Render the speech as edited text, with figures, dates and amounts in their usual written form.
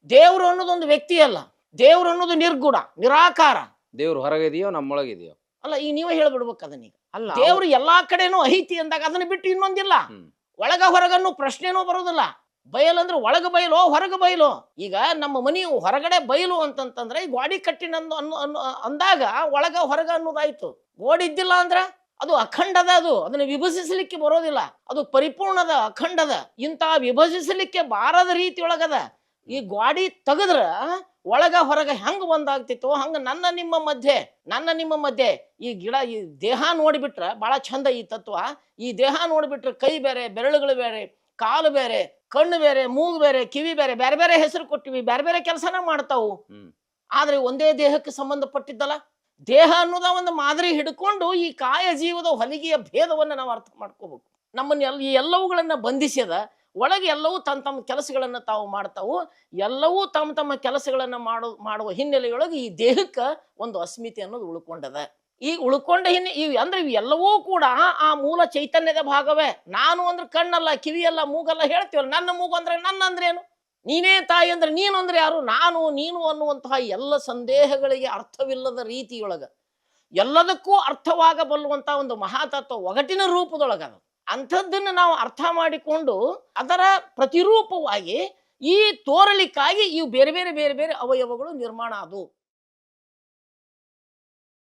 ದೇವರು ಅನ್ನೋದೊಂದು ವ್ಯಕ್ತಿ ಅಲ್ಲ, ದೇವರು ಅನ್ನೋದು ನಿರ್ಗುಣ ನಿರಾಕಾರ. ದೇವ್ರು ಹೊರಗಿದೆಯೋ ನಮ್ಮೊಳಗಿದೆಯೋ? ಅಲ್ಲ ಈಗ ನೀವೇ ಹೇಳ್ಬಿಡ್ಬೇಕು ಅದನ್ನೀಗ. ಅಲ್ಲ ದೇವ್ರು ಎಲ್ಲಾ ಕಡೆನೂ ಐತಿ ಅಂದಾಗ ಅದನ್ನ ಬಿಟ್ಟು ಇನ್ನೊಂದಿಲ್ಲ. ಒಳಗ ಹೊರಗನ್ನು ಪ್ರಶ್ನೆನೂ ಬರೋದಿಲ್ಲ. ಬಯಲಂದ್ರೆ ಒಳಗ ಬಯಲು ಹೊರಗ ಬಯಲು. ಈಗ ನಮ್ಮ ಮನೆಯು ಹೊರಗಡೆ ಬಯಲು ಅಂತಂತಂದ್ರೆ ಈ ಗೋಡಿ ಕಟ್ಟಿನ ಅಂದಾಗ ಒಳಗ ಹೊರಗ ಅನ್ನೋದಾಯ್ತು. ಗೋಡಿ ಇದ್ದಿಲ್ಲ ಅಂದ್ರ ಅದು ಅಖಂಡದ, ಅದನ್ನ ವಿಭಜಿಸಲಿಕ್ಕೆ ಬರೋದಿಲ್ಲ. ಅದು ಪರಿಪೂರ್ಣದ ಅಖಂಡದ. ಇಂಥ ವಿಭಜಿಸಲಿಕ್ಕೆ ಬಾರದ ರೀತಿ ಒಳಗದ. ಈ ಗೋಡಿ ತೆಗದ್ರ ಒಳಗ ಹೊರಗ ಹೆಂಗ್ ಒಂದಾಗ್ತಿತ್ತು ಹಂಗ ನನ್ನ ನಿಮ್ಮ ಮಧ್ಯೆ ಈ ಗಿಡ, ಈ ದೇಹ ನೋಡಿಬಿಟ್ರ ಬಹಳ ಚಂದ ಈ ತತ್ವ. ಈ ದೇಹ ನೋಡಿಬಿಟ್ರೆ ಕೈ ಬೇರೆ, ಬೆರಳುಗಳು ಬೇರೆ, ಕಾಲು ಬೇರೆ, ಕಣ್ಣು ಬೇರೆ, ಮೂಗು ಬೇರೆ, ಕಿವಿ ಬೇರೆ, ಬೇರೆ ಬೇರೆ ಹೆಸರು ಕೊಟ್ಟಿವಿ, ಬೇರೆ ಬೇರೆ ಕೆಲಸನ ಮಾಡ್ತಾವು. ಆದ್ರೆ ಒಂದೇ ದೇಹಕ್ಕೆ ಸಂಬಂಧಪಟ್ಟಿದ್ದಲ್ಲ. ದೇಹ ಅನ್ನೋದ ಒಂದು ಮಾದರಿ ಹಿಡ್ಕೊಂಡು ಈ ಕಾಯ ಜೀವದ ಹೊಲಿಗೆಯ ಭೇದವನ್ನ ನಾವು ಅರ್ಥ ಮಾಡ್ಕೋಬೇಕು. ನಮ್ಮನ್ನ ಈ ಎಲ್ಲವುಗಳನ್ನ ಬಂಧಿಸ್ಯದ. ಒಳಗೆ ಎಲ್ಲವೂ ತಮ್ಮ ಕೆಲಸಗಳನ್ನ ತಾವು ಮಾಡ್ತಾವು. ಎಲ್ಲವೂ ತಮ್ಮ ಕೆಲಸಗಳನ್ನ ಮಾಡುವ ಹಿನ್ನೆಲೆಯೊಳಗೆ ಈ ದೇಹಕ್ಕೆ ಒಂದು ಅಸ್ಮಿತೆ ಅನ್ನೋದು ಉಳ್ಕೊಂಡದ. ಈಗ ಉಳ್ಕೊಂಡ ಅಂದ್ರೆ ಇವೆಲ್ಲವೂ ಕೂಡ ಆ ಮೂಲ ಚೈತನ್ಯದ ಭಾಗವೇ. ನಾನು ಅಂದ್ರೆ ಕಣ್ಣಲ್ಲ, ಕಿವಿಯಲ್ಲ, ಮೂಗಲ್ಲ ಹೇಳ್ತೀವಲ್ಲ. ನನ್ನ ಮೂಗು ಅಂದ್ರೆ ನನ್ನ ಅಂದ್ರೆ ಏನು? ನೀನೇ ತಾಯಿ ಅಂದ್ರೆ ನೀನು ಅಂದ್ರೆ ಯಾರು? ನಾನು ನೀನು ಅನ್ನುವಂತಹ ಎಲ್ಲ ಸಂದೇಹಗಳಿಗೆ ಅರ್ಥವಿಲ್ಲದ ರೀತಿಯೊಳಗ ಎಲ್ಲದಕ್ಕೂ ಅರ್ಥವಾಗಬಲ್ಲುವಂತಹ ಒಂದು ಮಹಾತತ್ವ ಒಗಟಿನ ರೂಪದೊಳಗದ. ಅಂಥದ್ದನ್ನು ನಾವು ಅರ್ಥ ಮಾಡಿಕೊಂಡು ಅದರ ಪ್ರತಿರೂಪವಾಗಿ ಈ ತೋರಲಿಕ್ಕಾಗಿ ಇವು ಬೇರೆ ಬೇರೆ ಬೇರೆ ಬೇರೆ ಅವಯವಗಳು ನಿರ್ಮಾಣ ಆದವು.